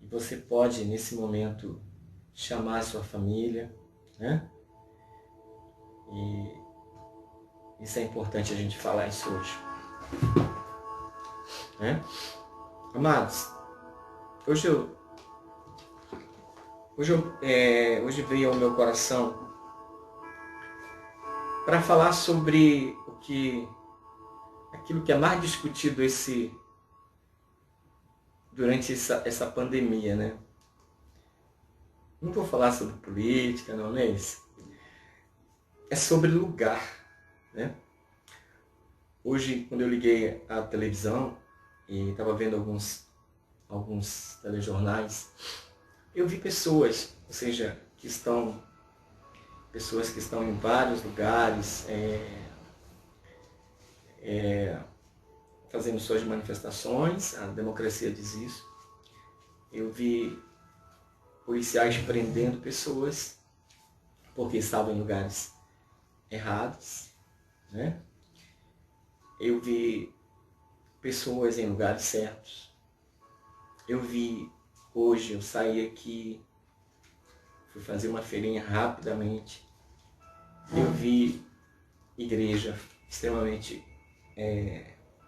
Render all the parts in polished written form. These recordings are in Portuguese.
E você pode, nesse momento, chamar a sua família, né? E isso é importante a gente falar isso hoje, né? Amados, hoje veio ao meu coração para falar sobre aquilo que é mais discutido durante essa pandemia, né? Não vou falar sobre política, não é isso? É sobre lugar, né? Hoje, quando eu liguei a televisão e estava vendo alguns telejornais, eu vi pessoas, ou seja, pessoas que estão em vários lugares, fazendo suas manifestações, a democracia diz isso. Eu vi policiais prendendo pessoas porque estavam em lugares errados, né? Eu vi pessoas em lugares certos. Eu saí aqui, fui fazer uma feirinha rapidamente. Eu vi igreja extremamente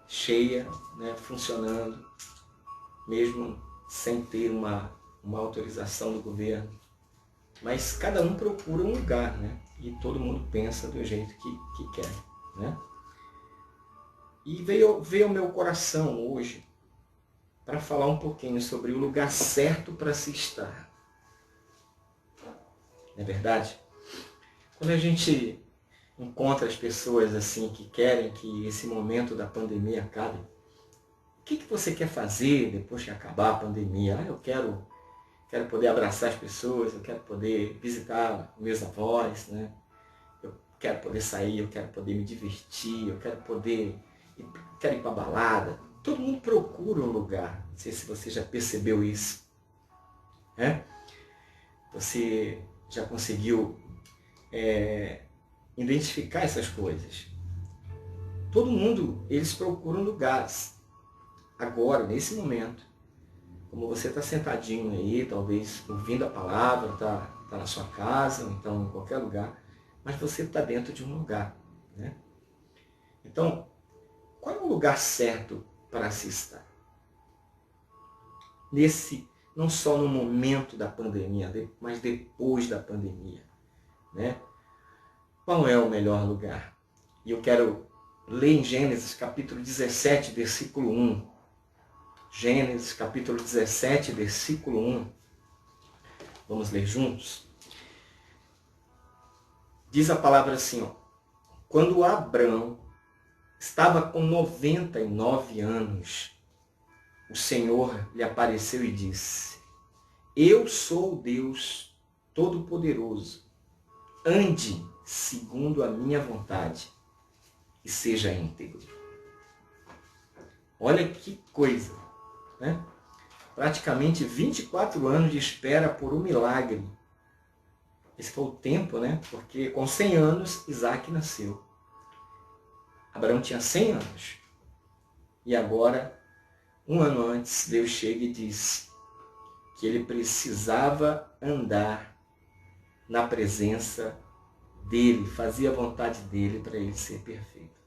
cheia, né, funcionando, mesmo sem ter uma autorização do governo. Mas cada um procura um lugar, né? E todo mundo pensa do jeito que quer, né? E veio ao meu coração hoje para falar um pouquinho sobre o lugar certo para se estar. Não é verdade? Quando a gente encontra as pessoas assim que querem que esse momento da pandemia acabe, o que você quer fazer depois que acabar a pandemia? Eu quero poder abraçar as pessoas, eu quero poder visitar meus avós, né? Eu quero poder sair, eu quero poder me divertir, eu quero ir para balada. Todo mundo procura um lugar. Não sei se você já percebeu isso, né? Você já conseguiu identificar essas coisas? Todo mundo, eles procuram lugares. Agora, nesse momento, como você está sentadinho aí, talvez ouvindo a palavra, tá na sua casa, ou então em qualquer lugar, mas você está dentro de um lugar, né? Então, qual é o lugar certo para se estar? Não só no momento da pandemia, mas depois da pandemia, né? Qual é o melhor lugar? E eu quero ler em Gênesis capítulo 17, versículo 1. Gênesis capítulo 17, versículo 1. Vamos ler juntos? Diz a palavra assim, ó: quando Abrão estava com 99 anos, o Senhor lhe apareceu e disse: eu sou o Deus Todo-Poderoso. Ande segundo a minha vontade e seja íntegro. Olha que coisa, né? Praticamente 24 anos de espera por um milagre. Esse foi o tempo, né? Porque com 100 anos Isaac nasceu. Abraão tinha 100 anos. E agora, um ano antes, Deus chega e diz que ele precisava andar na presença dele, fazer a vontade dele para ele ser perfeito.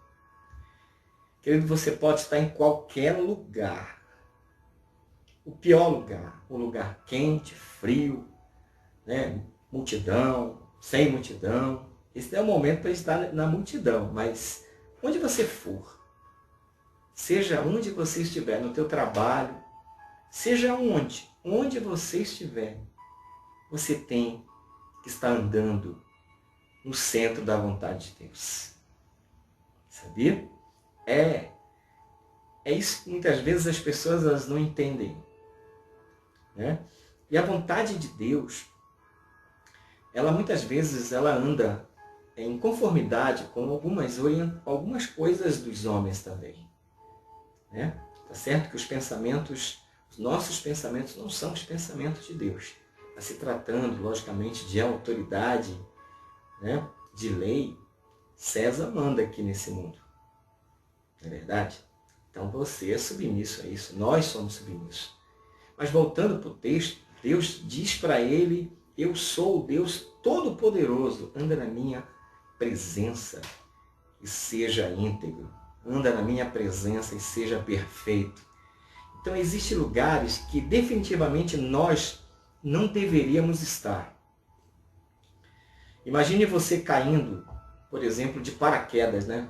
Querido, você pode estar em qualquer lugar. O pior lugar, um lugar quente, frio, né? Multidão, sem multidão. Esse é o momento para estar na multidão, mas onde você for, seja onde você estiver, no teu trabalho, seja onde você estiver, você tem que estar andando no centro da vontade de Deus. Sabia? É isso que muitas vezes as pessoas elas não entendem, né? E a vontade de Deus, ela muitas vezes ela anda em conformidade com algumas coisas dos homens também, né? Tá certo que os nossos pensamentos não são os pensamentos de Deus. Está se tratando, logicamente, de autoridade, né? De lei. César manda aqui nesse mundo. Não é verdade? Então você é submisso a isso. Nós somos submissos. Mas voltando para o texto, Deus diz para ele, eu sou o Deus Todo-Poderoso, anda na minha presença e seja íntegro. Anda na minha presença e seja perfeito. Então existem lugares que definitivamente nós não deveríamos estar. Imagine você caindo, por exemplo, de paraquedas, né?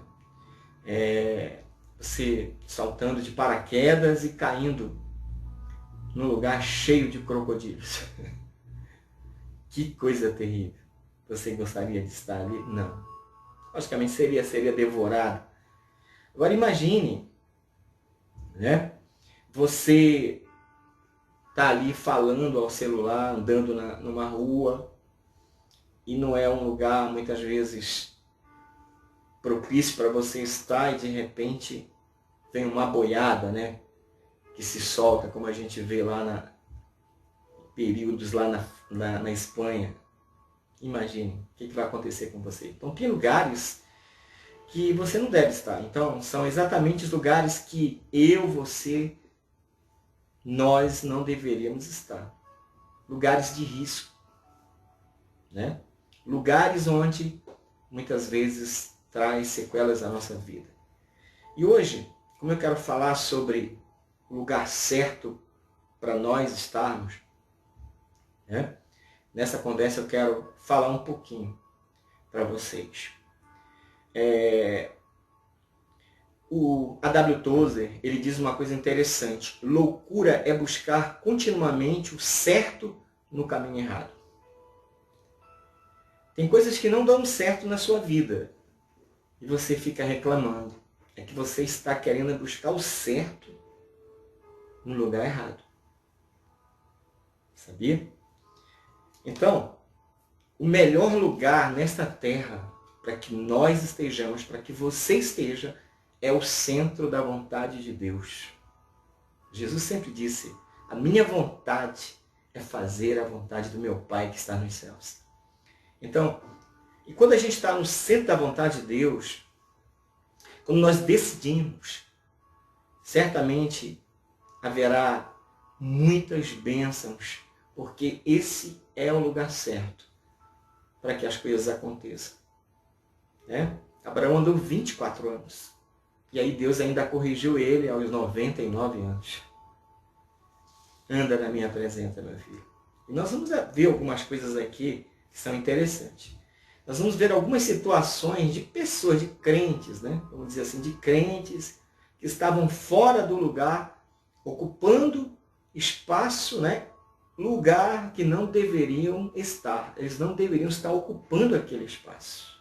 Você saltando de paraquedas e caindo num lugar cheio de crocodilos. Que coisa terrível. Você gostaria de estar ali? Não. Logicamente seria devorado. Agora imagine, né? Você está ali falando ao celular, andando numa rua, e não é um lugar, muitas vezes, propício para você estar, e de repente vem uma boiada, né? Que se solta, como a gente vê lá períodos lá na Espanha. Imagine o que vai acontecer com você. Então tem lugares que você não deve estar. Então são exatamente os lugares que você, nós não deveríamos estar. Lugares de risco, né? Lugares onde muitas vezes traz sequelas à nossa vida. E hoje, como eu quero falar sobre o lugar certo para nós estarmos, né? Nessa conversa eu quero falar um pouquinho para vocês. O A.W. Tozer, ele diz uma coisa interessante. Loucura é buscar continuamente o certo no caminho errado. Tem coisas que não dão certo na sua vida e você fica reclamando. É que você está querendo buscar o certo no lugar errado. Sabia? Então, o melhor lugar nesta terra para que nós estejamos, para que você esteja, é o centro da vontade de Deus. Jesus sempre disse, a minha vontade é fazer a vontade do meu Pai que está nos céus. Então, e quando a gente está no centro da vontade de Deus, quando nós decidimos, certamente haverá muitas bênçãos, porque esse é o lugar certo para que as coisas aconteçam. Né? Abraão andou 24 anos. E aí Deus ainda corrigiu ele aos 99 anos. Anda na minha presença, meu filho. E nós vamos ver algumas coisas aqui que são interessantes. Nós vamos ver algumas situações de pessoas, de crentes, né? Vamos dizer assim, de crentes que estavam fora do lugar, ocupando espaço, né? Lugar que não deveriam estar. Eles não deveriam estar ocupando aquele espaço.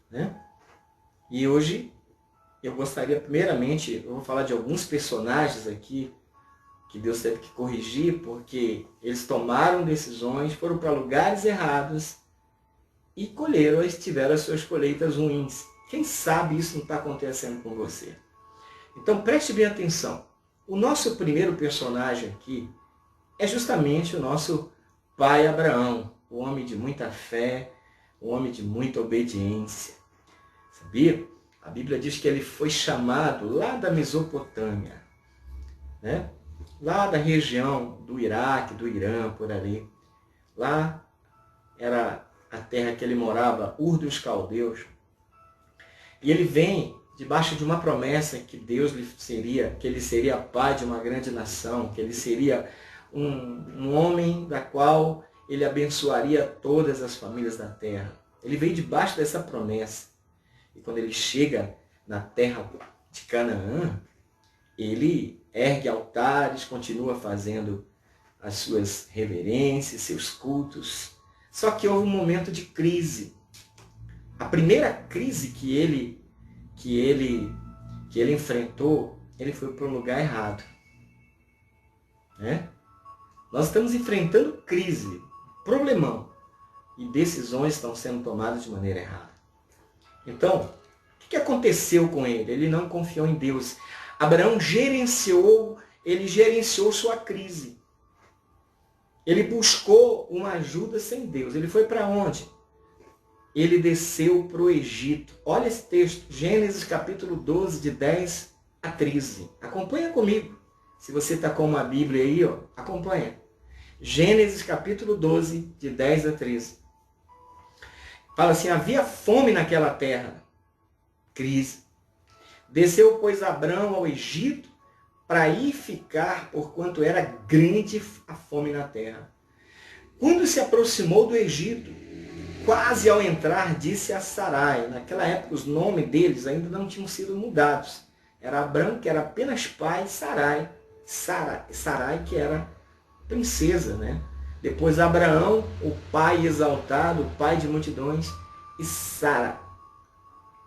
Né? E hoje eu gostaria, primeiramente, eu vou falar de alguns personagens aqui que Deus teve que corrigir, porque eles tomaram decisões, foram para lugares errados e colheram, eles tiveram as suas colheitas ruins. Quem sabe isso não está acontecendo com você? Então preste bem atenção. O nosso primeiro personagem aqui é justamente o nosso pai Abraão, o homem de muita fé, o homem de muita obediência. Sabia? A Bíblia diz que ele foi chamado lá da Mesopotâmia, né? Lá da região do Iraque, do Irã, por ali. Lá era a terra que ele morava, Ur dos Caldeus. E ele vem debaixo de uma promessa que Deus que ele seria pai de uma grande nação, que ele seria um homem da qual ele abençoaria todas as famílias da terra. Ele veio debaixo dessa promessa. E quando ele chega na terra de Canaã, ele ergue altares, continua fazendo as suas reverências, seus cultos. Só que houve um momento de crise. A primeira crise que ele enfrentou, ele foi para um lugar errado. Né? Nós estamos enfrentando crise, problemão, e decisões estão sendo tomadas de maneira errada. Então, o que aconteceu com ele? Ele não confiou em Deus. Abraão gerenciou sua crise. Ele buscou uma ajuda sem Deus. Ele foi para onde? Ele desceu para o Egito. Olha esse texto, Gênesis capítulo 12, de 10 a 13. Acompanha comigo. Se você está com uma Bíblia aí, ó, acompanha. Gênesis capítulo 12, de 10 a 13. Fala assim, havia fome naquela terra. Crise. Desceu, pois, Abrão ao Egito para ir ficar, porquanto era grande a fome na terra. Quando se aproximou do Egito, quase ao entrar, disse a Sarai. Naquela época os nomes deles ainda não tinham sido mudados. Era Abrão, que era apenas pai, Sarai, que era princesa, né? Depois Abraão, o pai exaltado, o pai de multidões, e Sara,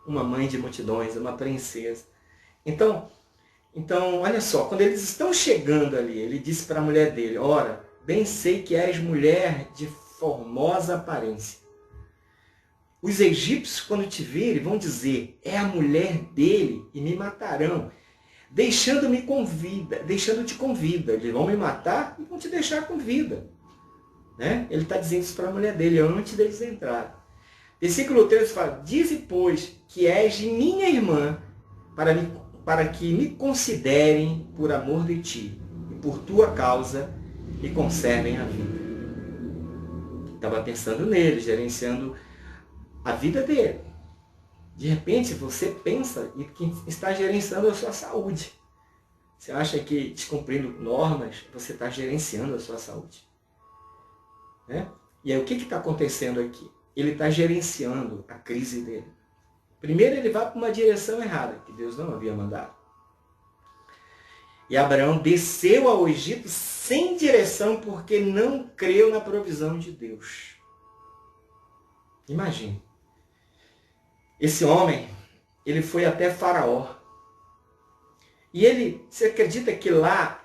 uma mãe de multidões, uma princesa. Então, olha só, quando eles estão chegando ali, ele disse para a mulher dele, ora, bem sei que és mulher de formosa aparência. Os egípcios, quando te virem, vão dizer, é a mulher dele e me matarão, deixando-te com vida. Eles vão me matar e vão te deixar com vida. Né? Ele está dizendo isso para a mulher dele, antes deles entrarem. Versículo 13 fala, dize, pois, que és minha irmã, para que me considerem por amor de ti, e por tua causa me conservem a vida. Estava pensando nele, gerenciando a vida dele. De repente, você pensa e que está gerenciando a sua saúde. Você acha que descumprindo normas, você está gerenciando a sua saúde. Né? E aí, o que está acontecendo aqui? Ele está gerenciando a crise dele. Primeiro, ele vai para uma direção errada, que Deus não havia mandado. E Abraão desceu ao Egito sem direção, porque não creu na provisão de Deus. Imagine. Esse homem, ele foi até Faraó. E você acredita que lá,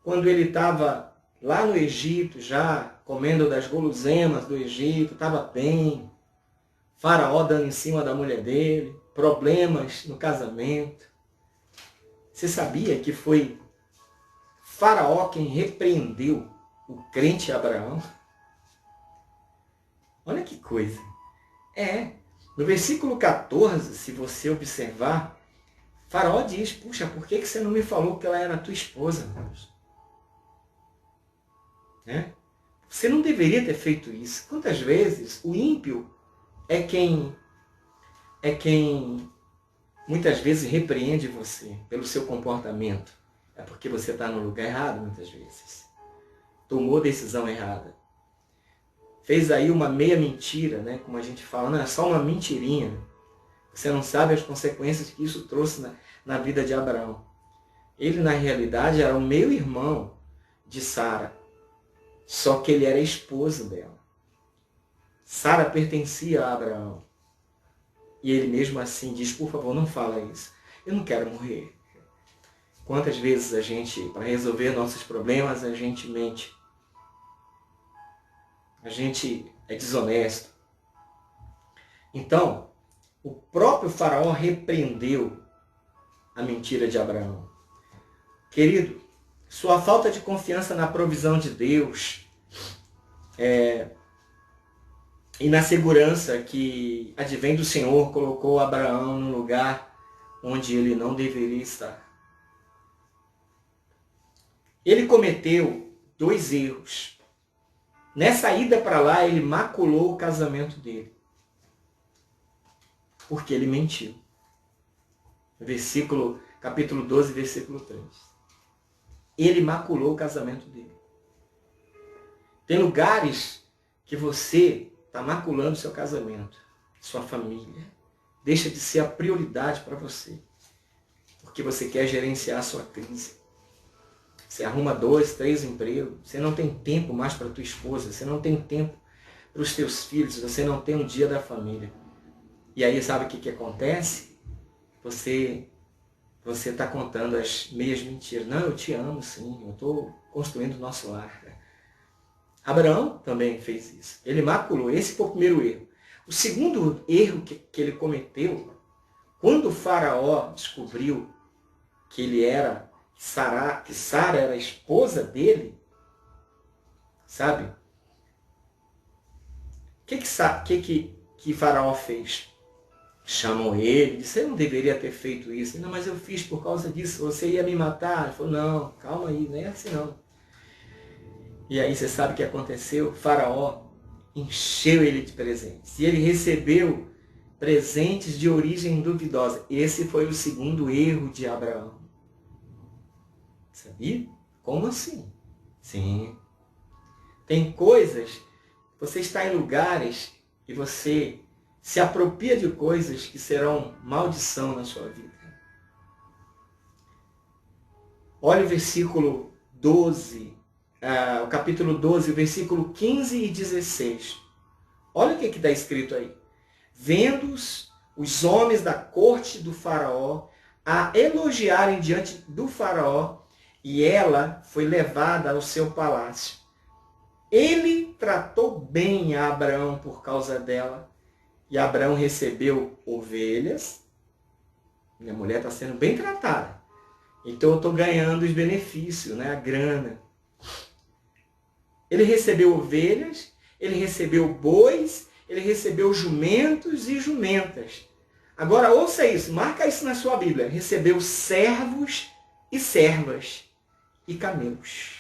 quando ele estava lá no Egito, já comendo das guloseimas do Egito, estava bem, Faraó dando em cima da mulher dele, problemas no casamento. Você sabia que foi Faraó quem repreendeu o crente Abraão? Olha que coisa. No versículo 14, se você observar, Faraó diz, puxa, por que você não me falou que ela era tua esposa, Deus? Você não deveria ter feito isso. Quantas vezes o ímpio é quem muitas vezes repreende você pelo seu comportamento. É porque você está no lugar errado, muitas vezes. Tomou decisão errada. Fez aí uma meia mentira, né? Como a gente fala, não é só uma mentirinha. Você não sabe as consequências que isso trouxe na vida de Abraão. Ele, na realidade, era o meio-irmão de Sara. Só que ele era esposo dela. Sara pertencia a Abraão. E ele mesmo assim diz, por favor, não fala isso. Eu não quero morrer. Quantas vezes a gente, para resolver nossos problemas, a gente mente. A gente é desonesto. Então, o próprio Faraó repreendeu a mentira de Abraão. Querido, sua falta de confiança na provisão de Deus e na segurança que advém do Senhor colocou Abraão num lugar onde ele não deveria estar. Ele cometeu 2 erros. Nessa ida para lá, ele maculou o casamento dele. Porque ele mentiu. Capítulo 12, versículo 3. Ele maculou o casamento dele. Tem lugares que você está maculando o seu casamento, sua família. Deixa de ser a prioridade para você. Porque você quer gerenciar a sua crise. Você arruma 2, 3 empregos. Você não tem tempo mais para a tua esposa. Você não tem tempo para os teus filhos. Você não tem um dia da família. E aí sabe o que acontece? Você está contando as meias mentiras. Não, eu te amo sim. Eu estou construindo o nosso lar. Abraão também fez isso. Ele maculou. Esse foi o primeiro erro. O segundo erro que ele cometeu, quando o Faraó descobriu que que Sara era a esposa dele, sabe? O que Faraó fez? chamam ele, disse, você não deveria ter feito isso. Não, mas eu fiz por causa disso, você ia me matar. Ele falou, não, calma aí, não é assim não. E aí você sabe o que aconteceu? O faraó encheu ele de presentes. E ele recebeu presentes de origem duvidosa. Esse foi o segundo erro de Abraão. Sabia? Como assim? Sim. Tem coisas, você está em lugares e você se apropria de coisas que serão maldição na sua vida. Olha o versículo 12, o capítulo 12, o versículo 15 e 16. Olha o que está escrito aí. Vendo-os os homens da corte do faraó a elogiarem diante do faraó, e ela foi levada ao seu palácio. Ele tratou bem a Abraão por causa dela, e Abraão recebeu ovelhas. Minha mulher está sendo bem tratada. Então eu estou ganhando os benefícios, né? A grana. Ele recebeu ovelhas, ele recebeu bois, ele recebeu jumentos e jumentas. Agora ouça isso, marca isso na sua Bíblia. Recebeu servos e servas e camelos.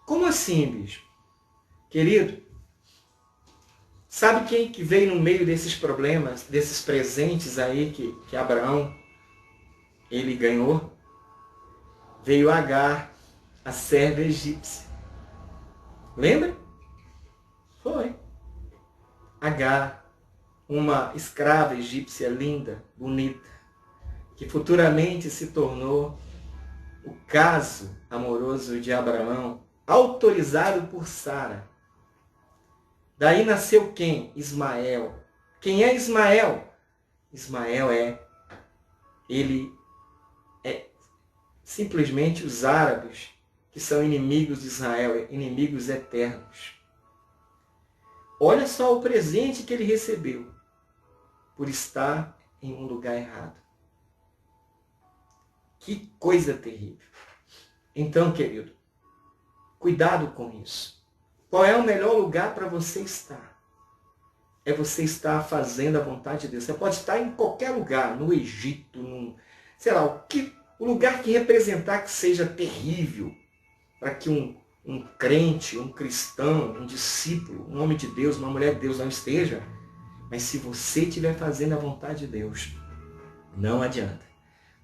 Como assim, bicho? Querido, sabe quem que veio no meio desses problemas, desses presentes aí que Abraão, ele ganhou? Veio Agar, a serva egípcia. Lembra? Foi. Agar, uma escrava egípcia linda, bonita, que futuramente se tornou o caso amoroso de Abraão, autorizado por Sara. Daí nasceu quem? Ismael. Quem é Ismael? Ismael ele é simplesmente os árabes que são inimigos de Israel, inimigos eternos. Olha só o presente que ele recebeu por estar em um lugar errado. Que coisa terrível. Então, querido, cuidado com isso. Qual é o melhor lugar para você estar? É você estar fazendo a vontade de Deus. Você pode estar em qualquer lugar, no Egito, sei lá, o lugar que representar que seja terrível, para que um crente, um cristão, um discípulo, um homem de Deus, uma mulher de Deus não esteja. Mas se você estiver fazendo a vontade de Deus, não adianta.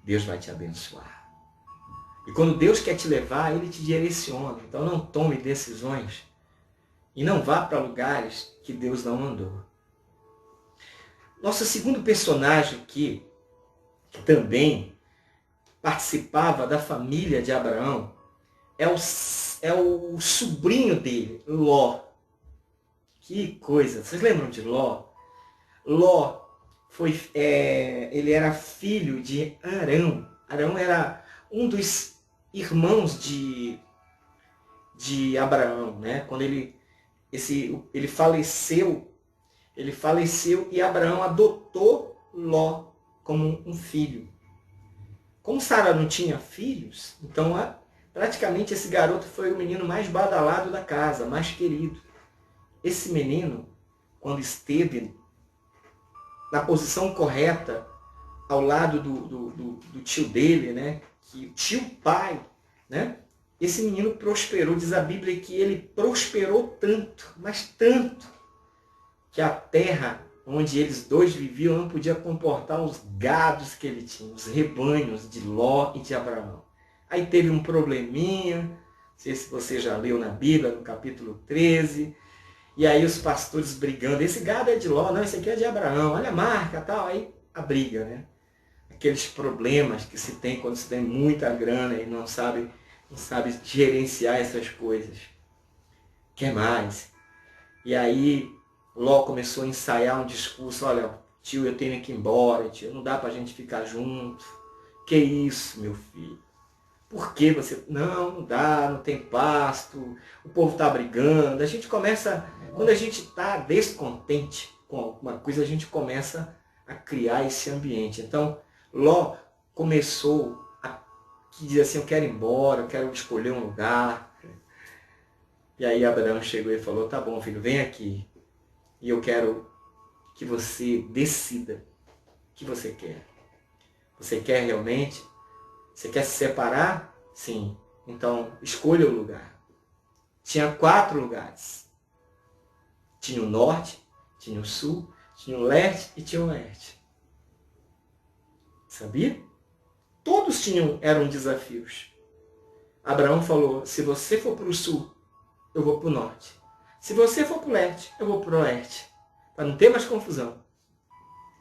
Deus vai te abençoar. E quando Deus quer te levar, Ele te direciona. Então não tome decisões e não vá para lugares que Deus não mandou. Nosso segundo personagem aqui, que também participava da família de Abraão, é o sobrinho dele, Ló. Que coisa! Vocês lembram de Ló? Ló ele era filho de Arão. Arão era um dos irmãos de Abraão, né? Quando ele faleceu e Abraão adotou Ló como um filho. Como Sara não tinha filhos, então praticamente esse garoto foi o menino mais badalado da casa, mais querido. Esse menino, quando esteve na posição correta, ao lado do tio dele, né? Que o tio pai, né? Esse menino prosperou, diz a Bíblia que ele prosperou tanto, mas tanto, que a terra onde eles dois viviam não podia comportar os gados que ele tinha, os rebanhos de Ló e de Abraão. Aí teve um probleminha, não sei se você já leu na Bíblia, no capítulo 13, e aí os pastores brigando, esse gado é de Ló, não, esse aqui é de Abraão, olha a marca, tal, aí a briga, né? Aqueles problemas que se tem quando se tem muita grana e não sabe gerenciar essas coisas. Quer mais? E aí Ló começou a ensaiar um discurso, olha, tio, eu tenho que ir embora, tio, não dá pra gente ficar junto. Que isso, meu filho? Por que você... Não dá, não tem pasto, o povo tá brigando. A gente começa, quando a gente tá descontente com alguma coisa, a gente começa a criar esse ambiente. Então, Ló começou a dizer assim, eu quero ir embora, eu quero escolher um lugar. E aí Abraão chegou e falou, tá bom, filho, vem aqui. E eu quero que você decida o que você quer. Você quer realmente? Você quer se separar? Sim. Então, escolha o lugar. Tinha 4 lugares. Tinha o norte, tinha o sul, tinha o leste e tinha o oeste. Sabia? Todos eram desafios. Abraão falou, se você for para o sul, eu vou para o norte. Se você for para o leste, eu vou para o oeste. Para não ter mais confusão.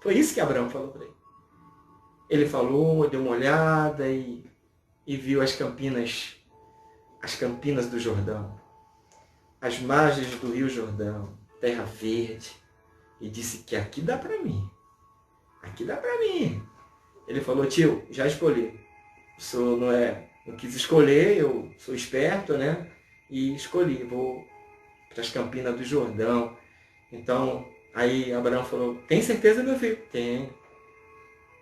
Foi isso que Abraão falou para ele. Ele falou, deu uma olhada e viu as campinas do Jordão, as margens do Rio Jordão, terra verde, e disse que aqui dá para mim. Aqui dá para mim. Ele falou, tio, já escolhi. O senhor não quis escolher, eu sou esperto, né? E escolhi, vou para as campinas do Jordão. Então, aí Abraão falou, tem certeza, meu filho? Tenho.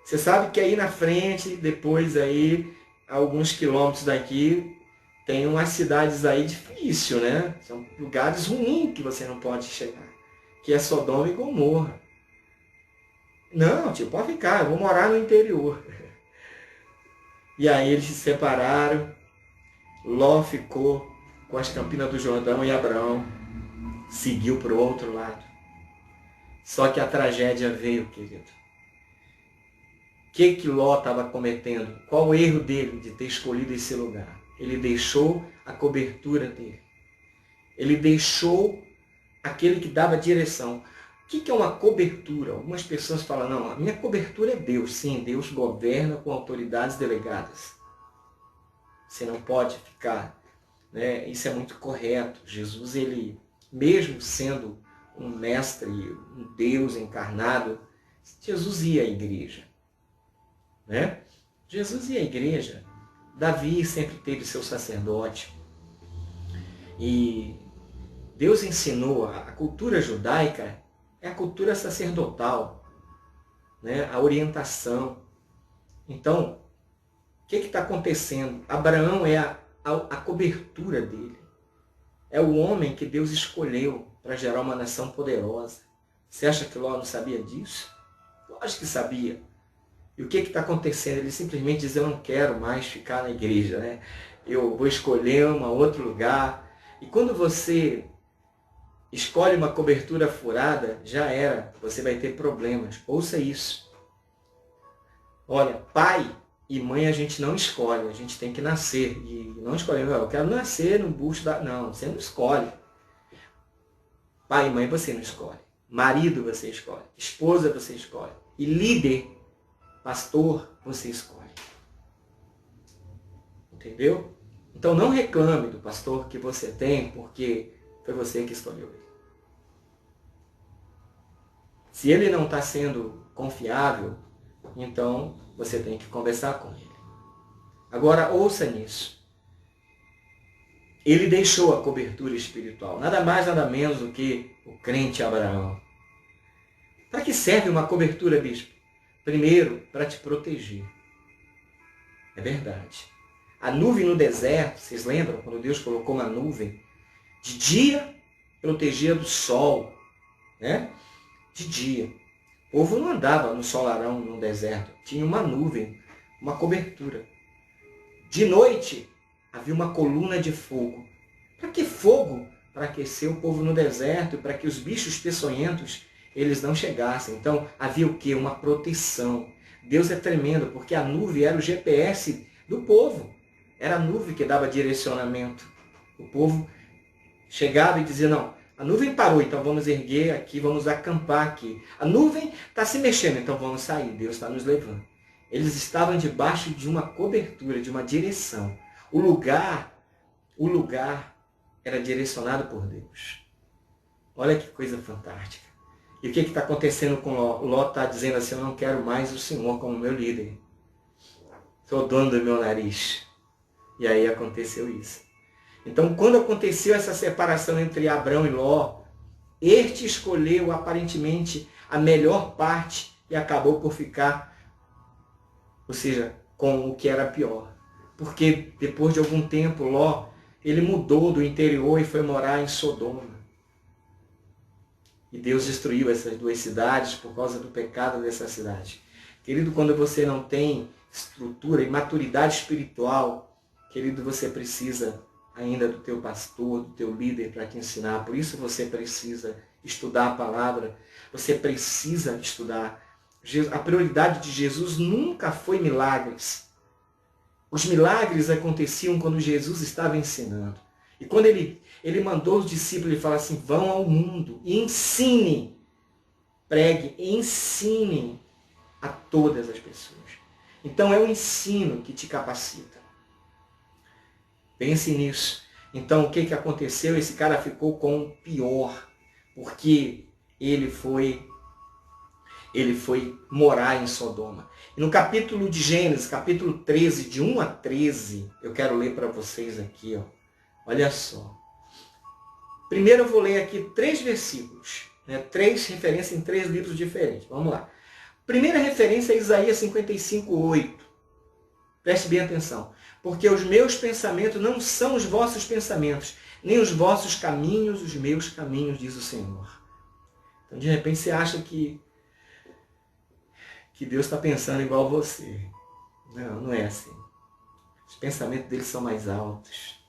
Você sabe que aí na frente, depois aí, a alguns quilômetros daqui, tem umas cidades aí difíceis, né? São lugares ruins que você não pode chegar. Que é Sodoma e Gomorra. Não, tio, pode ficar, eu vou morar no interior. E aí eles se separaram. Ló ficou com as campinas do Jordão e Abraão seguiu para o outro lado. Só que a tragédia veio, querido. O que Ló estava cometendo? Qual o erro dele de ter escolhido esse lugar? Ele deixou a cobertura dele. Ele deixou aquele que dava direção. O que é uma cobertura? Algumas pessoas falam, não, a minha cobertura é Deus. Sim, Deus governa com autoridades delegadas. Você não pode ficar, né? Isso é muito correto. Jesus, ele, mesmo sendo um mestre, um Deus encarnado, Jesus ia à igreja. Né? Jesus ia à igreja. Davi sempre teve seu sacerdote. E Deus ensinou, a cultura judaica é a cultura sacerdotal, né? A orientação. Então, o que está acontecendo? Abraão é a cobertura dele. É o homem que Deus escolheu para gerar uma nação poderosa. Você acha que Ló não sabia disso? Lógico que sabia. E o que está acontecendo? Ele simplesmente diz, eu não quero mais ficar na igreja, né? Eu vou escolher um outro lugar. E quando você escolhe uma cobertura furada, já era, você vai ter problemas. Ouça isso. Olha, pai e mãe a gente não escolhe, a gente tem que nascer. E não escolhe, eu quero nascer no busto da... Não, você não escolhe. Pai e mãe você não escolhe. Marido você escolhe. Esposa você escolhe. E líder, pastor, você escolhe. Entendeu? Então não reclame do pastor que você tem, porque foi você que escolheu ele. Se ele não está sendo confiável, então você tem que conversar com ele. Agora ouça nisso. Ele deixou a cobertura espiritual, nada mais, nada menos do que o crente Abraão. Para que serve uma cobertura, bispo? Primeiro, para te proteger. É verdade. A nuvem no deserto, vocês lembram quando Deus colocou uma nuvem? De dia, protegia do sol, né? De dia. O povo não andava no solarão, no deserto. Tinha uma nuvem, uma cobertura. De noite, havia uma coluna de fogo. Para que fogo? Para aquecer o povo no deserto, para que os bichos peçonhentos eles não chegassem. Então, havia o quê? Uma proteção. Deus é tremendo, porque a nuvem era o GPS do povo. Era a nuvem que dava direcionamento. O povo chegava e dizia, não, a nuvem parou, então vamos erguer aqui, vamos acampar aqui. A nuvem está se mexendo, então vamos sair, Deus está nos levando. Eles estavam debaixo de uma cobertura, de uma direção. O lugar era direcionado por Deus. Olha que coisa fantástica. E o que está acontecendo com Ló? Ló está dizendo assim, eu não quero mais o Senhor como meu líder. Sou dono do meu nariz. E aí aconteceu isso. Então, quando aconteceu essa separação entre Abrão e Ló, este escolheu aparentemente a melhor parte e acabou por ficar, ou seja, com o que era pior. Porque depois de algum tempo, Ló, ele mudou do interior e foi morar em Sodoma. E Deus destruiu essas duas cidades por causa do pecado dessa cidade. Querido, quando você não tem estrutura e maturidade espiritual, querido, você precisa ainda do teu pastor, do teu líder para te ensinar. Por isso você precisa estudar a palavra, você precisa estudar. A prioridade de Jesus nunca foi milagres. Os milagres aconteciam quando Jesus estava ensinando. E quando ele mandou os discípulos, ele fala assim, vão ao mundo e ensinem, pregue, ensinem a todas as pessoas. Então é o ensino que te capacita. Pense nisso. Então o que aconteceu? Esse cara ficou com o pior, porque ele foi morar em Sodoma. E no capítulo de Gênesis, capítulo 13, de 1 a 13, eu quero ler para vocês aqui, ó. Olha só. Primeiro eu vou ler aqui 3 versículos, né? 3 referências em 3 livros diferentes. Vamos lá. Primeira referência é Isaías 55, 8. Preste bem atenção. Porque os meus pensamentos não são os vossos pensamentos, nem os vossos caminhos, os meus caminhos, diz o Senhor. Então, de repente, você acha que Deus está pensando igual você. Não, não é assim. Os pensamentos dele são mais altos.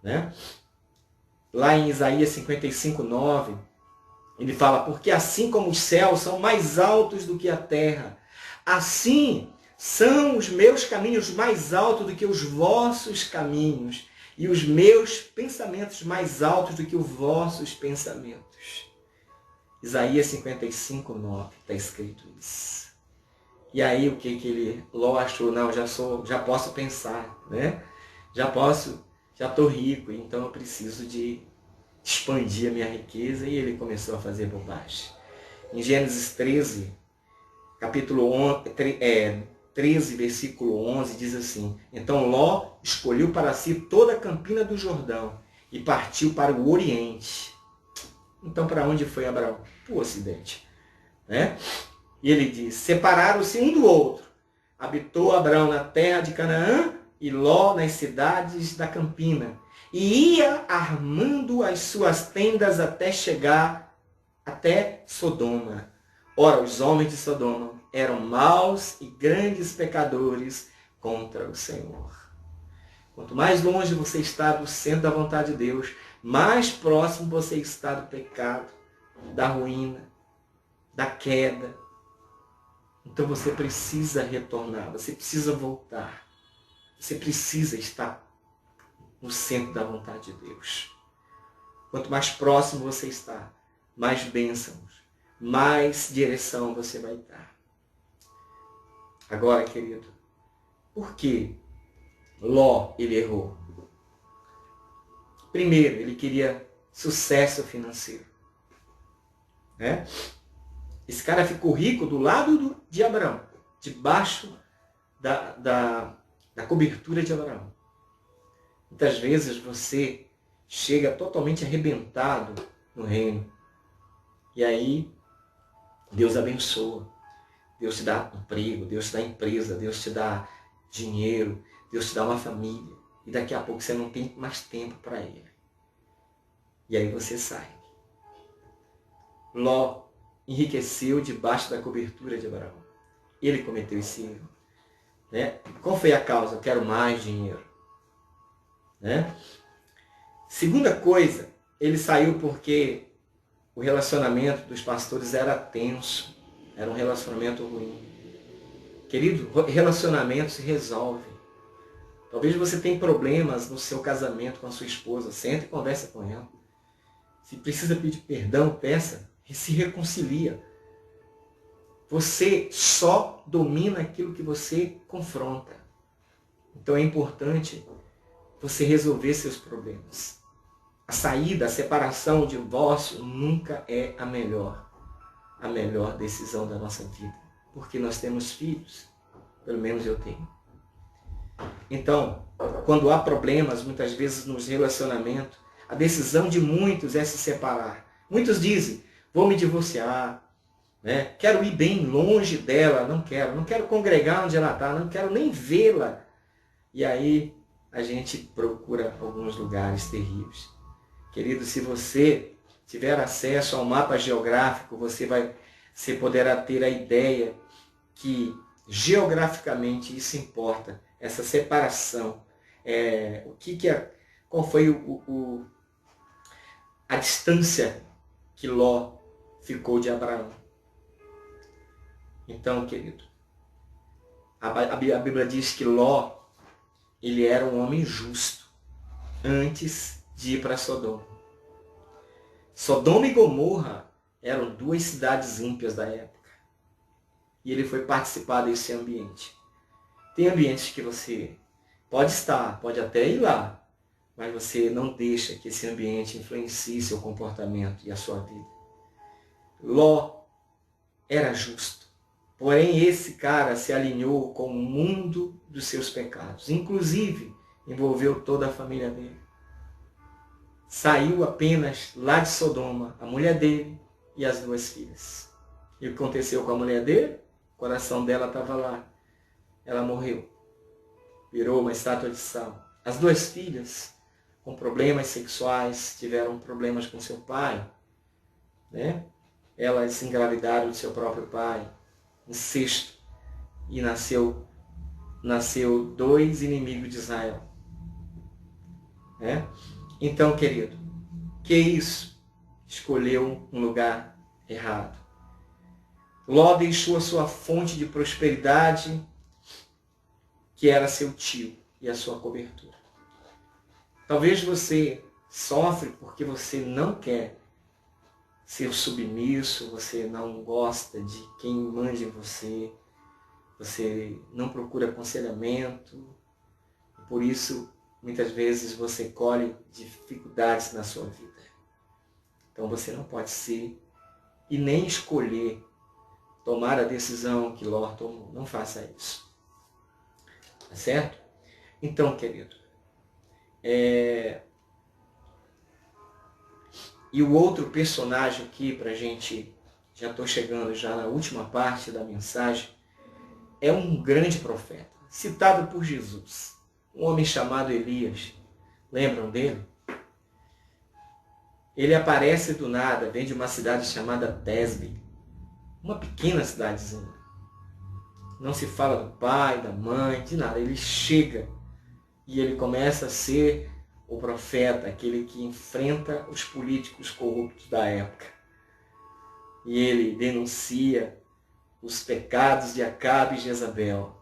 Né? Lá em Isaías 55, 9, ele fala, porque assim como os céus são mais altos do que a terra, assim são os meus caminhos mais altos do que os vossos caminhos, e os meus pensamentos mais altos do que os vossos pensamentos. Isaías 55, 9, está escrito isso. E aí o que Ló achou? Não, já posso pensar, né? Já estou rico, então eu preciso de expandir a minha riqueza, e ele começou a fazer bobagem. Em Gênesis 13, capítulo 13, versículo 11, diz assim, então Ló escolheu para si toda a campina do Jordão e partiu para o Oriente. Então para onde foi Abraão? Para o Ocidente. Né? E ele diz, separaram-se um do outro. Habitou Abraão na terra de Canaã e Ló nas cidades da campina. E ia armando as suas tendas até chegar até Sodoma. Ora, os homens de Sodoma eram maus e grandes pecadores contra o Senhor. Quanto mais longe você está do centro da vontade de Deus, mais próximo você está do pecado, da ruína, da queda. Então você precisa retornar, você precisa voltar. Você precisa estar no centro da vontade de Deus. Quanto mais próximo você está, mais bênçãos, mais direção você vai dar. Agora, querido, por que Ló ele errou? Primeiro, ele queria sucesso financeiro. Né? Esse cara ficou rico do lado de Abraão, debaixo da cobertura de Abraão. Muitas vezes você chega totalmente arrebentado no reino. E aí, Deus abençoa. Deus te dá emprego, Deus te dá empresa, Deus te dá dinheiro, Deus te dá uma família. E daqui a pouco você não tem mais tempo para Ele. E aí você sai. Ló enriqueceu debaixo da cobertura de Abraão. Ele cometeu esse erro. Né? Qual foi a causa? Eu quero mais dinheiro. Né? Segunda coisa, ele saiu porque o relacionamento dos pastores era tenso. Era um relacionamento ruim. Querido, relacionamento se resolve. Talvez você tenha problemas no seu casamento com a sua esposa. Senta e conversa com ela. Se precisa pedir perdão, peça. E se reconcilia. Você só domina aquilo que você confronta. Então é importante você resolver seus problemas. A saída, a separação, o divórcio nunca é a melhor decisão da nossa vida. Porque nós temos filhos. Pelo menos eu tenho. Então, quando há problemas, muitas vezes nos relacionamentos, a decisão de muitos é se separar. Muitos dizem, vou me divorciar, né? Quero ir bem longe dela, não quero congregar onde ela está, não quero nem vê-la. E aí a gente procura alguns lugares terríveis. Querido, se você tiver acesso ao mapa geográfico, você poderá ter a ideia que geograficamente isso importa, essa separação. Qual foi a distância que Ló ficou de Abraão? Então, querido, a Bíblia diz que Ló, ele era um homem justo antes de ir para Sodoma. Sodoma e Gomorra eram duas cidades ímpias da época. E ele foi participar desse ambiente. Tem ambientes que você pode estar, pode até ir lá, mas você não deixa que esse ambiente influencie seu comportamento e a sua vida. Ló era justo. Porém, esse cara se alinhou com o mundo dos seus pecados. Inclusive, envolveu toda a família dele. Saiu apenas lá de Sodoma, a mulher dele e as duas filhas. E o que aconteceu com a mulher dele? O coração dela estava lá. Ela morreu. Virou uma estátua de sal. As duas filhas, com problemas sexuais, tiveram problemas com seu pai. Né? Elas se engravidaram de seu próprio pai. Incesto. E nasceu 2 inimigos de Israel. Né? Então, querido, que isso? Escolheu um lugar errado. Ló deixou a sua fonte de prosperidade, que era seu tio, e a sua cobertura. Talvez você sofre porque você não quer ser submisso, você não gosta de quem manda em você, você não procura aconselhamento, e por isso muitas vezes você colhe dificuldades na sua vida. Então você não pode ser e nem escolher tomar a decisão que Ló tomou. Não faça isso. Tá certo? Então, querido, e o outro personagem aqui, pra gente, já estou chegando já na última parte da mensagem, é um grande profeta, citado por Jesus. Um homem chamado Elias. Lembram dele? Ele aparece do nada, vem de uma cidade chamada Tesbe. Uma pequena cidadezinha. Não se fala do pai, da mãe, de nada. Ele chega e ele começa a ser o profeta, aquele que enfrenta os políticos corruptos da época. E ele denuncia os pecados de Acabe e Jezabel.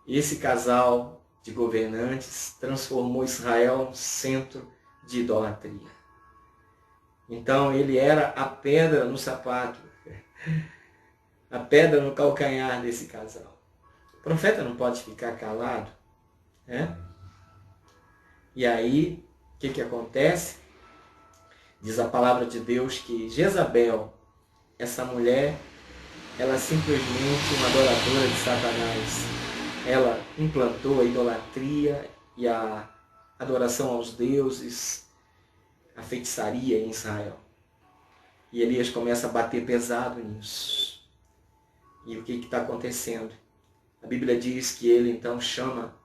Esse casal de governantes transformou Israel no centro de idolatria. Então ele era a pedra no sapato, a pedra no calcanhar desse casal. O profeta não pode ficar calado, né? E aí, o que acontece? Diz a palavra de Deus que Jezabel, essa mulher, ela é simplesmente uma adoradora de Satanás. Ela implantou a idolatria e a adoração aos deuses, a feitiçaria em Israel. E Elias começa a bater pesado nisso. E o que está acontecendo? A Bíblia diz que ele então chama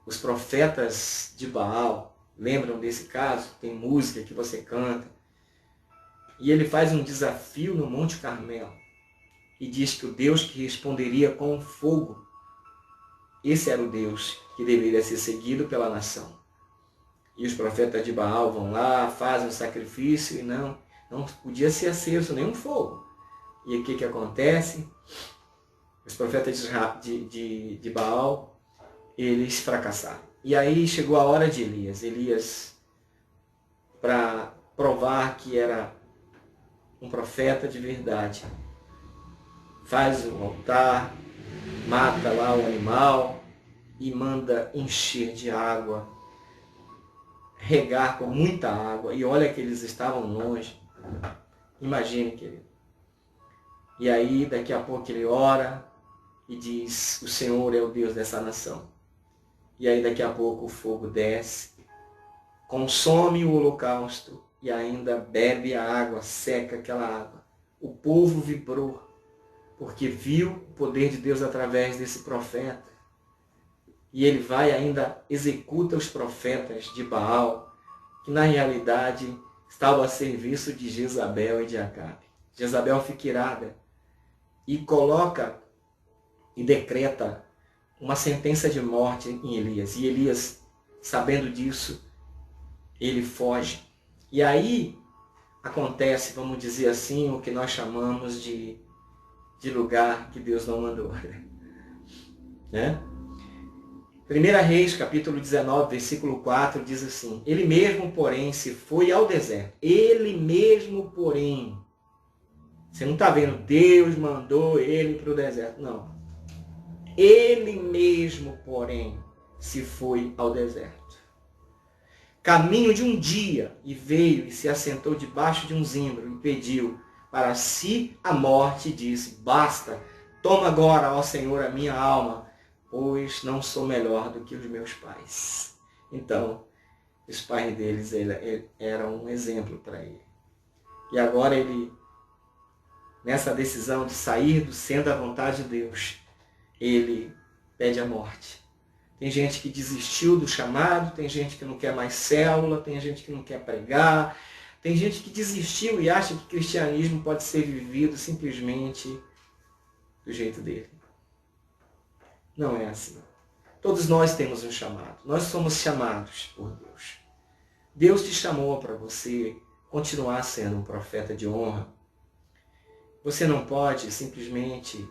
os profetas de Baal. Lembram desse caso? Tem música que você canta. E ele faz um desafio no Monte Carmelo. E diz que o Deus que responderia com fogo, esse era o Deus que deveria ser seguido pela nação. E os profetas de Baal vão lá, fazem um sacrifício e não podia ser aceso nenhum fogo. E o que acontece? Os profetas de Baal, eles fracassaram. E aí chegou a hora de Elias. Elias, para provar que era um profeta de verdade, faz um altar, mata lá o animal e manda encher de água, regar com muita água. E olha que eles estavam longe. Imagine, querido. E aí, daqui a pouco ele ora e diz, o Senhor é o Deus dessa nação. E aí, daqui a pouco o fogo desce, consome o holocausto e ainda bebe a água, seca aquela água. O povo vibrou, porque viu o poder de Deus através desse profeta. E ele vai ainda executa os profetas de Baal, que na realidade estava a serviço de Jezabel e de Acabe. Jezabel fica irada e coloca e decreta uma sentença de morte em Elias. E Elias, sabendo disso, ele foge. E aí acontece, vamos dizer assim, o que nós chamamos de lugar que Deus não mandou. Né? 1 Reis, capítulo 19, versículo 4, diz assim: Ele mesmo, porém, se foi ao deserto. Ele mesmo, porém. Você não está vendo, Deus mandou ele para o deserto. Não. Ele mesmo, porém, se foi ao deserto. Caminho de um dia, e veio e se assentou debaixo de um zimbro, e pediu para si a morte, e disse: Basta, toma agora, ó Senhor, a minha alma, pois não sou melhor do que os meus pais. Então, os pais deles eram um exemplo para ele. E agora ele, nessa decisão de sair do centro da vontade de Deus, ele pede a morte. Tem gente que desistiu do chamado, tem gente que não quer mais célula, tem gente que não quer pregar, tem gente que desistiu e acha que o cristianismo pode ser vivido simplesmente do jeito dele. Não é assim. Todos nós temos um chamado. Nós somos chamados por Deus. Deus te chamou para você continuar sendo um profeta de honra. Você não pode simplesmente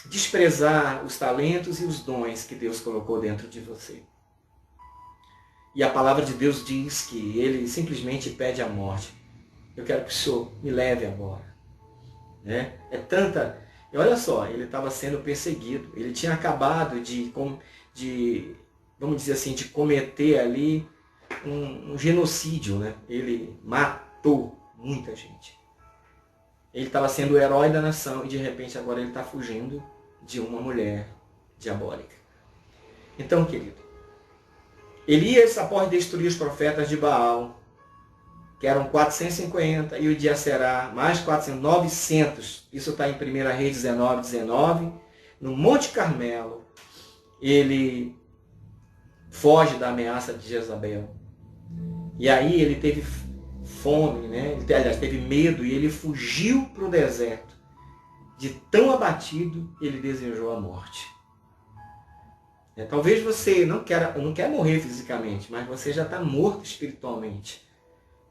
desprezar os talentos e os dons que Deus colocou dentro de você. E a palavra de Deus diz que ele simplesmente pede a morte. Eu quero que o Senhor me leve agora. Né? E olha só, ele estava sendo perseguido. Ele tinha acabado de vamos dizer assim, de cometer ali um genocídio. Né? Ele matou muita gente. Ele estava sendo o herói da nação e de repente agora ele está fugindo de uma mulher diabólica. Então, querido, Elias, após destruir os profetas de Baal, que eram 450, e o dia será mais 400, 900. Isso está em 1 Reis 19, 19. No Monte Carmelo, ele foge da ameaça de Jezabel. E aí ele teve fome, né? Aliás, teve medo e ele fugiu para o deserto. De tão abatido, ele desejou a morte. Talvez você não quer morrer fisicamente, mas você já está morto espiritualmente.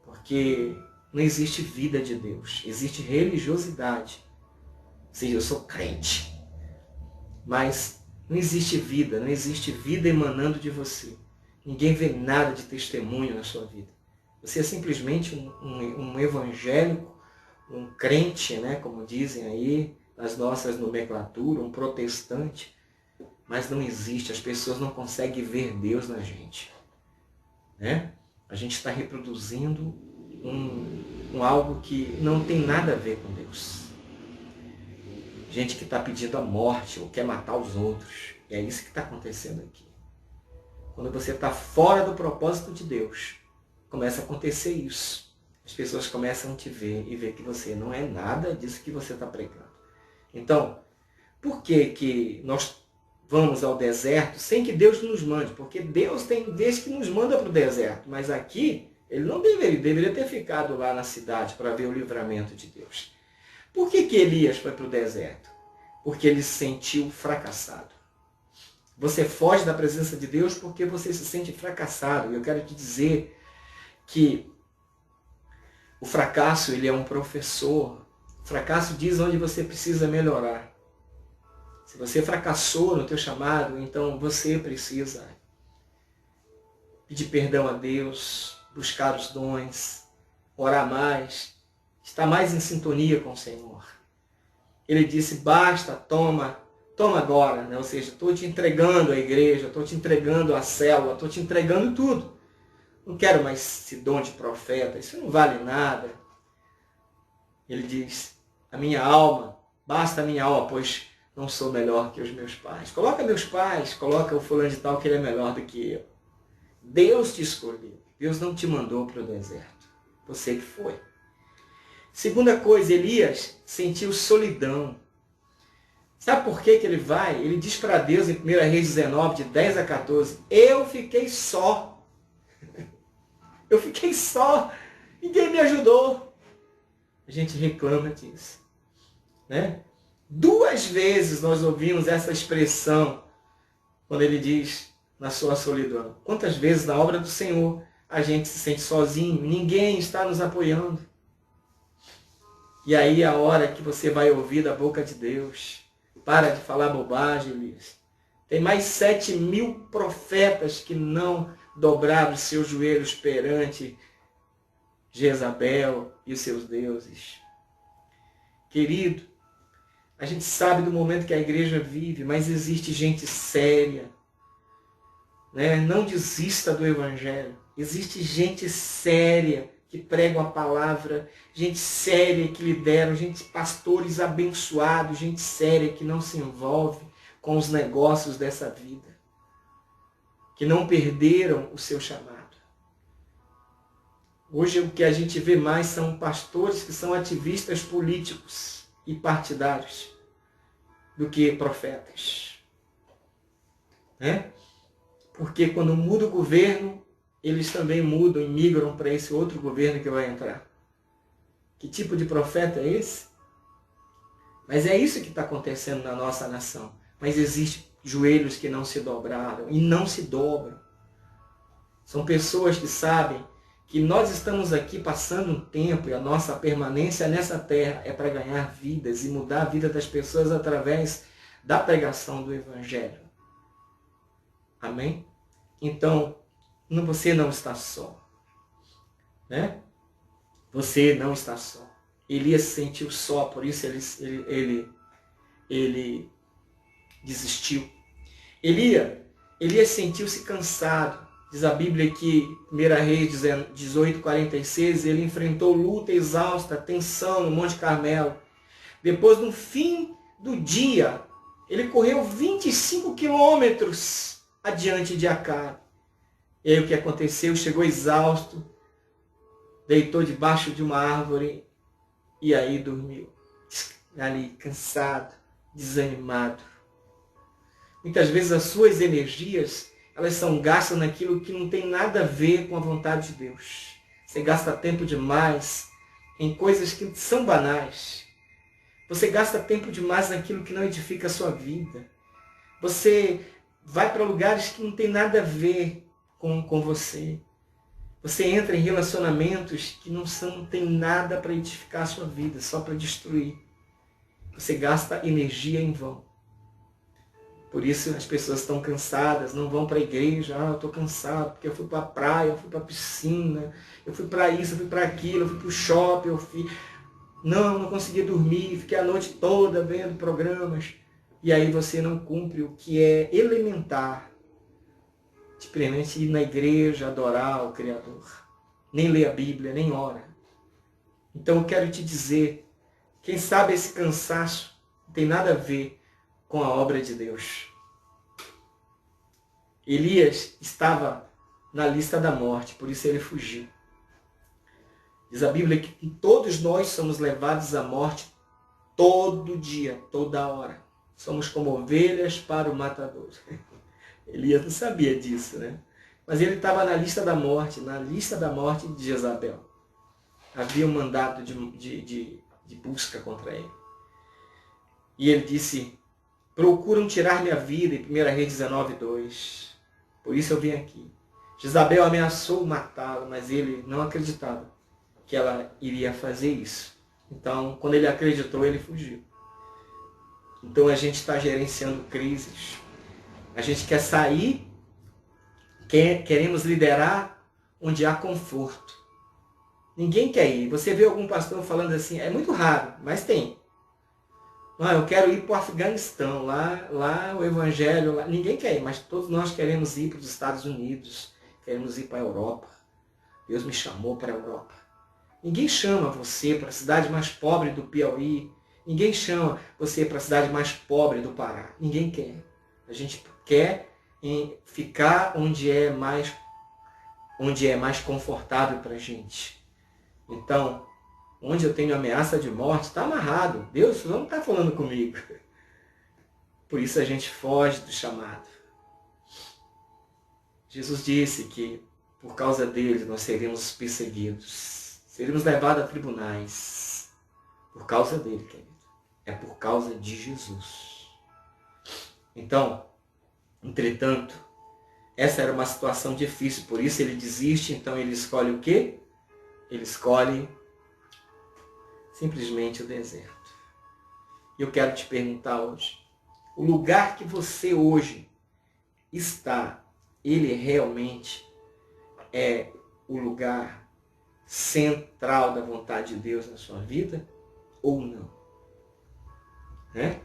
Porque não existe vida de Deus, existe religiosidade. Ou seja, eu sou crente, mas não existe vida emanando de você. Ninguém vê nada de testemunho na sua vida. Você é simplesmente um evangélico, um crente, né, como dizem aí, nas nossas nomenclaturas, um protestante, mas não existe, as pessoas não conseguem ver Deus na gente. Né? A gente está reproduzindo algo que não tem nada a ver com Deus. Gente que está pedindo a morte ou quer matar os outros. É isso que está acontecendo aqui. Quando você está fora do propósito de Deus, começa a acontecer isso. As pessoas começam a te ver e ver que você não é nada disso que você está pregando. Então, por que nós vamos ao deserto sem que Deus nos mande? Porque Deus tem vezes que nos manda para o deserto, mas aqui ele não deveria ter ficado lá na cidade para ver o livramento de Deus. Por que Elias foi para o deserto? Porque ele se sentiu fracassado. Você foge da presença de Deus porque você se sente fracassado. E eu quero te dizer que o fracasso, ele é um professor. O fracasso diz onde você precisa melhorar. Se você fracassou no teu chamado, então você precisa pedir perdão a Deus, buscar os dons, orar mais, estar mais em sintonia com o Senhor. Ele disse: basta, toma agora, né? Ou seja, estou te entregando a igreja, estou te entregando a célula, estou te entregando tudo. Não quero mais esse dom de profeta, isso não vale nada. Ele diz: a minha alma, basta a minha alma, pois não sou melhor que os meus pais. Coloca meus pais, coloca o fulano de tal que ele é melhor do que eu. Deus te escolheu. Deus não te mandou para o deserto. Você que foi. Segunda coisa, Elias sentiu solidão. Sabe por que ele vai? Ele diz para Deus em 1 Reis 19, de 10 a 14, eu fiquei só. Eu fiquei só, ninguém me ajudou. A gente reclama disso, né? 2 vezes nós ouvimos essa expressão quando ele diz na sua solidão. Quantas vezes na obra do Senhor a gente se sente sozinho, ninguém está nos apoiando. E aí a hora que você vai ouvir da boca de Deus, para de falar bobagem, Elias. Tem mais 7.000 profetas que não dobraram os seus joelhos perante Jezabel e os seus deuses. Querido, a gente sabe do momento que a igreja vive, mas existe gente séria, né? Não desista do evangelho. Existe gente séria que pregam a palavra, gente séria que lideram, gente, pastores abençoados, gente séria que não se envolve com os negócios dessa vida, que não perderam o seu chamado. Hoje o que a gente vê mais são pastores que são ativistas políticos e partidários do que profetas. Né? Porque quando muda o governo, eles também mudam e migram para esse outro governo que vai entrar. Que tipo de profeta é esse? Mas é isso que está acontecendo na nossa nação. Mas existem joelhos que não se dobraram e não se dobram. São pessoas que sabem que nós estamos aqui passando um tempo e a nossa permanência nessa terra é para ganhar vidas e mudar a vida das pessoas através da pregação do Evangelho. Amém? Então, você não está só. Né? Você não está só. Elias se sentiu só, por isso ele desistiu. Elias sentiu-se cansado. Diz a Bíblia que, 1 Reis 18:46, ele enfrentou luta exausta, tensão no Monte Carmelo. Depois, no fim do dia, ele correu 25 quilômetros adiante de Acabe. E aí o que aconteceu? Chegou exausto, deitou debaixo de uma árvore e aí dormiu. Ali, cansado, desanimado. Muitas vezes as suas energias, elas são gastas naquilo que não tem nada a ver com a vontade de Deus. Você gasta tempo demais em coisas que são banais. Você gasta tempo demais naquilo que não edifica a sua vida. Você vai para lugares que não tem nada a ver com você. Você entra em relacionamentos que não tem nada para edificar a sua vida, só para destruir. Você gasta energia em vão. Por isso as pessoas estão cansadas, não vão para a igreja. Eu estou cansado porque eu fui para a praia, eu fui para a piscina, eu fui para isso, eu fui para aquilo, eu fui para o shopping, não consegui dormir, fiquei a noite toda vendo programas. E aí você não cumpre o que é elementar. Simplesmente ir na igreja, adorar o Criador. Nem ler a Bíblia, nem ora. Então eu quero te dizer, quem sabe esse cansaço não tem nada a ver com a obra de Deus. Elias estava na lista da morte, por isso ele fugiu. Diz a Bíblia que todos nós somos levados à morte todo dia, toda hora. Somos como ovelhas para o matador. Elias não sabia disso, né? Mas ele estava na lista da morte de Jezabel. Havia um mandato de busca contra ele. E ele disse, procuram tirar minha vida, em 1 Reis 19:2. Por isso eu vim aqui. Jezabel ameaçou matá-lo, mas ele não acreditava que ela iria fazer isso. Então, quando ele acreditou, ele fugiu. Então a gente está gerenciando crises. A gente quer sair, queremos liderar onde há conforto. Ninguém quer ir. Você vê algum pastor falando assim, é muito raro, mas tem. Eu quero ir para o Afeganistão, lá o evangelho, lá. Ninguém quer ir, mas todos nós queremos ir para os Estados Unidos, queremos ir para a Europa. Deus me chamou para a Europa. Ninguém chama você para a cidade mais pobre do Piauí, ninguém chama você para a cidade mais pobre do Pará. Ninguém quer. A gente quer ficar onde é mais confortável para a gente. Então, onde eu tenho ameaça de morte, está amarrado. Deus não está falando comigo. Por isso a gente foge do chamado. Jesus disse que por causa dele nós seremos perseguidos, seremos levados a tribunais. Por causa dele, querido. É por causa de Jesus. Então, entretanto, essa era uma situação difícil, por isso ele desiste, então ele escolhe o quê? Ele escolhe simplesmente o deserto. E eu quero te perguntar hoje, o lugar que você hoje está, ele realmente é o lugar central da vontade de Deus na sua vida ou não? Né?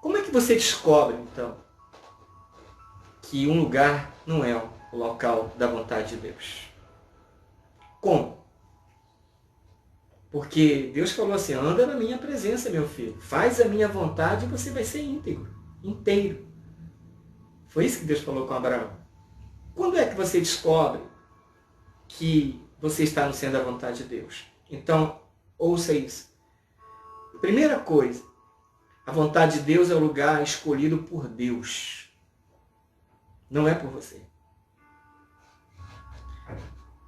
Como é que você descobre, então, que um lugar não é o local da vontade de Deus? Como? Porque Deus falou assim, anda na minha presença, meu filho. Faz a minha vontade e você vai ser íntegro, inteiro. Foi isso que Deus falou com Abraão. Quando é que você descobre que você está no centro da vontade de Deus? Então, ouça isso. Primeira coisa, a vontade de Deus é o lugar escolhido por Deus. Não é por você.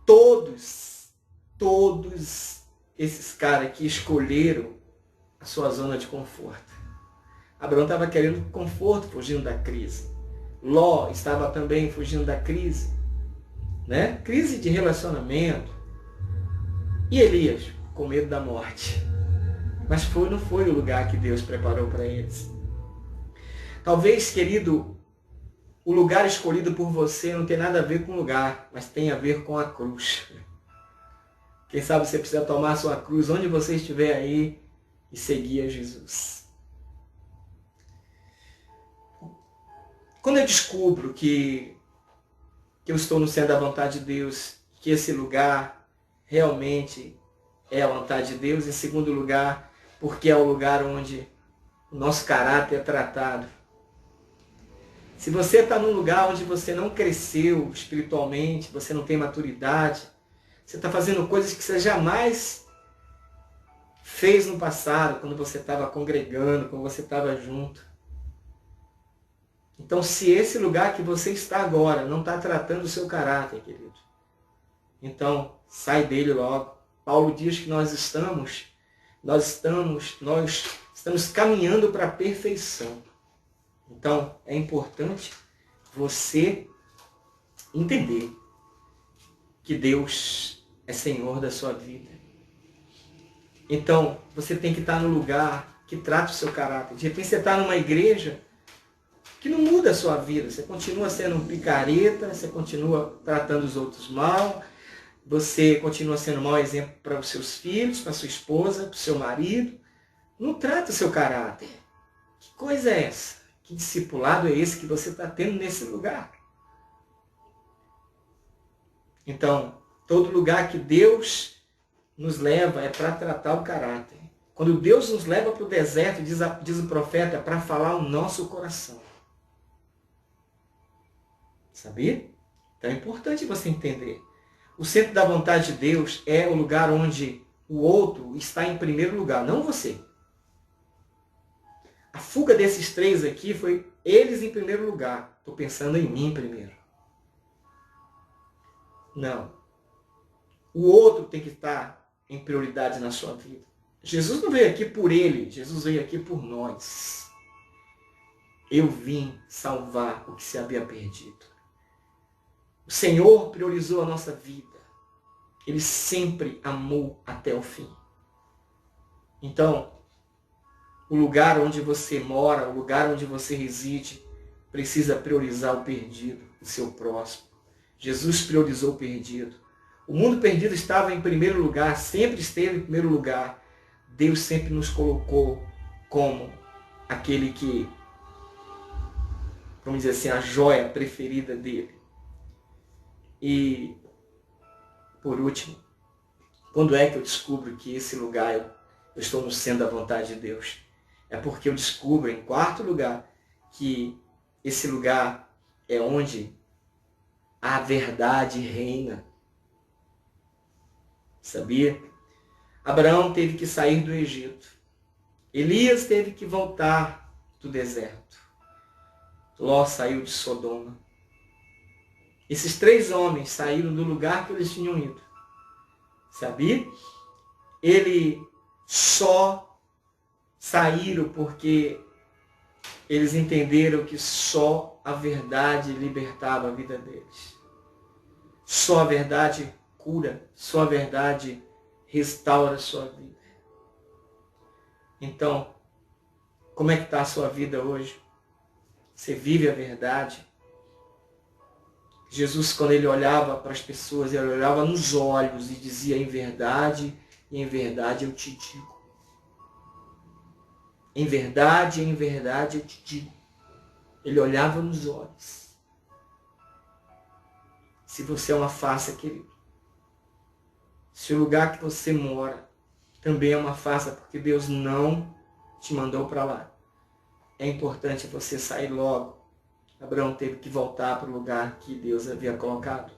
Todos esses caras que escolheram a sua zona de conforto. Abraão estava querendo conforto, fugindo da crise. Ló estava também fugindo da crise. Né? Crise de relacionamento. E Elias, com medo da morte. Mas não foi o lugar que Deus preparou para eles. Talvez, querido, o lugar escolhido por você não tem nada a ver com o lugar, mas tem a ver com a cruz. Quem sabe você precisa tomar a sua cruz onde você estiver aí e seguir a Jesus. Quando eu descubro que eu estou no centro da vontade de Deus, que esse lugar realmente é a vontade de Deus, em segundo lugar, porque é o lugar onde o nosso caráter é tratado. Se você está num lugar onde você não cresceu espiritualmente, você não tem maturidade, você está fazendo coisas que você jamais fez no passado, quando você estava congregando, quando você estava junto. Então, se esse lugar que você está agora não está tratando o seu caráter, querido, então sai dele logo. Paulo diz que nós estamos caminhando para a perfeição. Então, é importante você entender que Deus é Senhor da sua vida. Então, você tem que estar no lugar que trata o seu caráter. De repente, você está numa igreja que não muda a sua vida. Você continua sendo um picareta, você continua tratando os outros mal, você continua sendo um mau exemplo para os seus filhos, para a sua esposa, para o seu marido. Não trata o seu caráter. Que coisa é essa? Que discipulado é esse que você está tendo nesse lugar? Então, todo lugar que Deus nos leva é para tratar o caráter. Quando Deus nos leva para o deserto, diz o profeta, é para falar o nosso coração. Sabia? Então é importante você entender. O centro da vontade de Deus é o lugar onde o outro está em primeiro lugar, não você. A fuga desses três aqui foi eles em primeiro lugar. Estou pensando em mim primeiro. Não. O outro tem que estar em prioridade na sua vida. Jesus não veio aqui por ele, Jesus veio aqui por nós. Eu vim salvar o que se havia perdido. O Senhor priorizou a nossa vida. Ele sempre amou até o fim. Então, o lugar onde você mora, o lugar onde você reside, precisa priorizar o perdido, o seu próximo. Jesus priorizou o perdido. O mundo perdido estava em primeiro lugar, sempre esteve em primeiro lugar. Deus sempre nos colocou como aquele que, vamos dizer assim, a joia preferida dele. E, por último, quando é que eu descubro que esse lugar eu estou no centro da vontade de Deus? É porque eu descubro, em quarto lugar, que esse lugar é onde a verdade reina. Sabia? Abraão teve que sair do Egito. Elias teve que voltar do deserto. Ló saiu de Sodoma. Esses 3 homens saíram do lugar que eles tinham ido. Sabia? Eles só saíram porque eles entenderam que só a verdade libertava a vida deles. Só a verdade cura, só a verdade restaura a sua vida. Então, como é que está a sua vida hoje? Você vive a verdade? Jesus, quando ele olhava para as pessoas, ele olhava nos olhos e dizia: em verdade eu te digo. Em verdade eu te digo. Ele olhava nos olhos. Se você é uma farsa, querido, se o lugar que você mora também é uma farsa, porque Deus não te mandou para lá, é importante você sair logo. Abraão teve que voltar para o lugar que Deus havia colocado.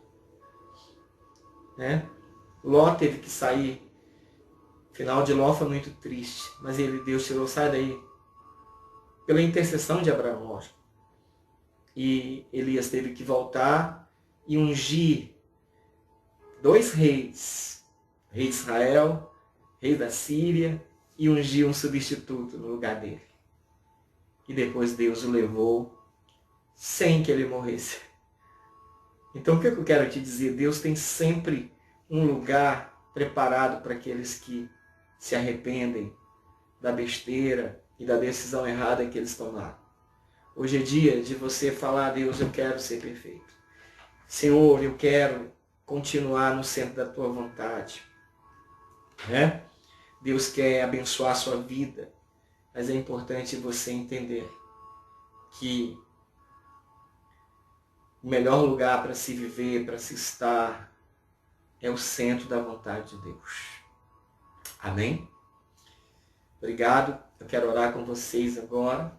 Né? Ló teve que sair. O final de Ló foi muito triste, mas Deus tirou: sai daí. Pela intercessão de Abraão, lógico. E Elias teve que voltar e ungir 2 reis. Rei de Israel, rei da Síria, e ungir um substituto no lugar dele. E depois Deus o levou sem que ele morresse. Então o que eu quero te dizer? Deus tem sempre um lugar preparado para aqueles que se arrependem da besteira e da decisão errada que eles tomaram. Hoje é dia de você falar: a Deus, eu quero ser perfeito. Senhor, eu quero continuar no centro da tua vontade. Né? Deus quer abençoar a sua vida, mas é importante você entender que o melhor lugar para se viver, para se estar, é o centro da vontade de Deus. Amém? Obrigado. Eu quero orar com vocês agora.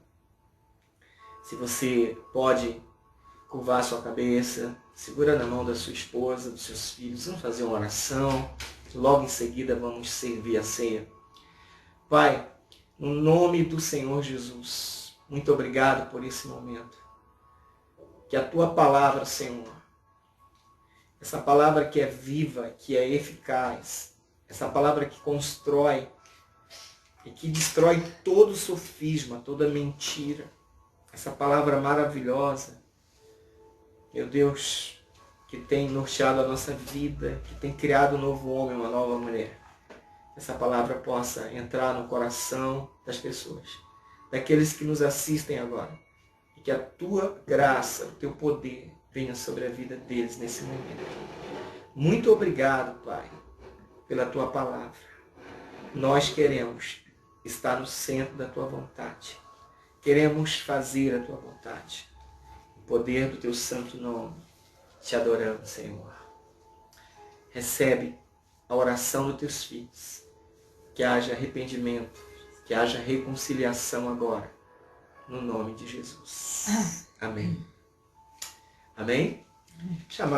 Se você pode curvar a sua cabeça, segura na mão da sua esposa, dos seus filhos, vamos fazer uma oração. Logo em seguida vamos servir a ceia. Pai, no nome do Senhor Jesus, muito obrigado por esse momento. Que a tua palavra, Senhor, essa palavra que é viva, que é eficaz, essa palavra que constrói e que destrói todo sofisma, toda mentira, essa palavra maravilhosa, meu Deus, que tem norteado a nossa vida, que tem criado um novo homem, uma nova mulher. Essa palavra possa entrar no coração das pessoas, daqueles que nos assistem agora. E que a tua graça, o teu poder venha sobre a vida deles nesse momento. Muito obrigado, Pai, pela tua palavra. Nós queremos estar no centro da tua vontade. Queremos fazer a tua vontade. O poder do teu santo nome. Te adoramos, Senhor. Recebe a oração dos teus filhos. Que haja arrependimento, que haja reconciliação agora, no nome de Jesus. Amém. Amém? Chamar